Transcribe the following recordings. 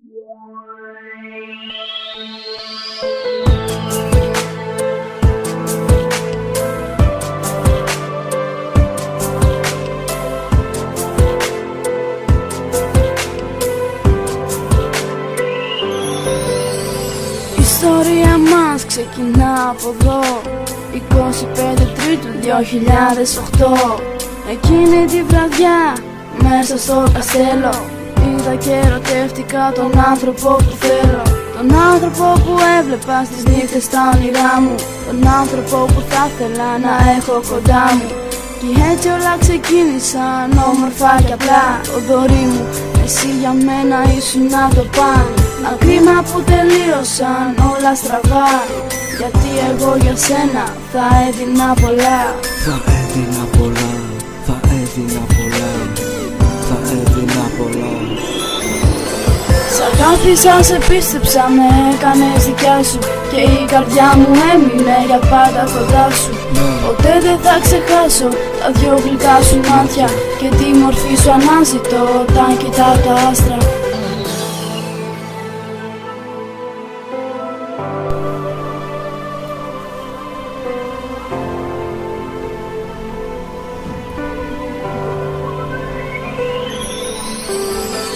Η ιστορία μας ξεκινά από εδώ, 25 Τρίτου 2008. Εκείνη τη βραδιά μέσα στο καστέλο είδα και ερωτεύτηκα τον άνθρωπο που θέλω. Τον άνθρωπο που έβλεπα στις νύχτες στα όνειρά μου, τον άνθρωπο που θα ήθελα να έχω κοντά μου. Κι έτσι όλα ξεκίνησαν όμορφα κι απλά. Οδωρή μου, εσύ για μένα ήσουν να το παν. Μα κρίμα που τελείωσαν όλα στραβά, γιατί εγώ για σένα θα έδινα πολλά. Θα έδινα πολλά, θα έδινα πολλά, θα έδινα πολλά. Σ' αγάπησα, σε πίστεψα, με έκανες δικιά σου και η καρδιά μου έμεινε για πάντα κοντά σου. Ποτέ δεν θα ξεχάσω τα δυο γλυκά σου μάτια και τη μορφή σου ανάζητω όταν κοιτάω τα άστρα.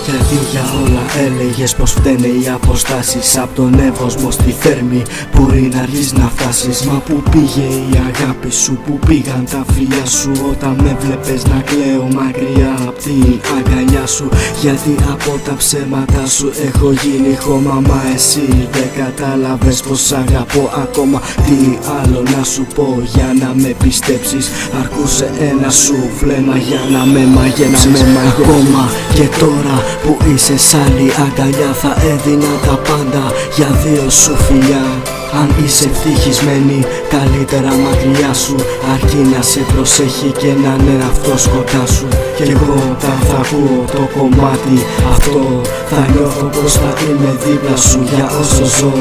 Γιατί για όλα έλεγες πως φταίνε οι αποστάσεις. Απ' τον Εύωσμο στη Θέρμη μπορεί να αργείς να φτάσεις. Μα που πήγε η αγάπη σου, που πήγαν τα φιλιά σου όταν με βλέπες να κλαίω μακριά απ' την αγκαλιά σου? Γιατί από τα ψέματα σου έχω γίνει χώμα, μα εσύ δεν κατάλαβες πως αγαπώ ακόμα. Τι άλλο να σου πω για να με πιστέψεις? Αρκούσε ένα σου βλέμμα για να με μαγεύσεις. Ακόμα και τώρα που είσαι σ' άλλη αγκαλιά θα έδινα τα πάντα για δύο σου φιλιά. Αν είσαι ευτυχισμένη, καλύτερα μακριά σου, αρκεί να σε προσέχει και να είναι αυτός κοντά σου. Κι εγώ όταν θα ακούω το κομμάτι αυτό θα νιώθω πως θα είμαι δίπλα σου για όσο ζω.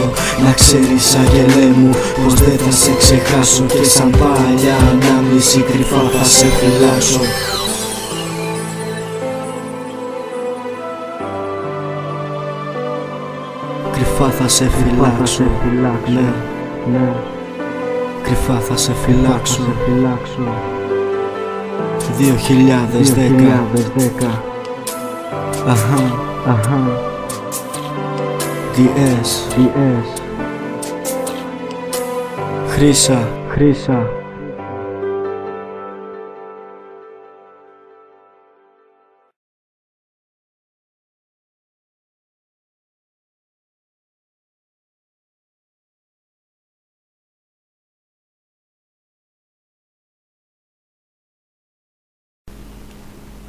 Να ξέρεις αγγελέ μου πως δεν θα σε ξεχάσω και σαν παλιά ανάμνηση κρυφά θα σε φυλάξω. Κρυφά θα σε φυλάξω, ναι, ναι. Κρυφά θα σε φυλάξω, 2010. Αχα, αχα. DS. Χρύσα.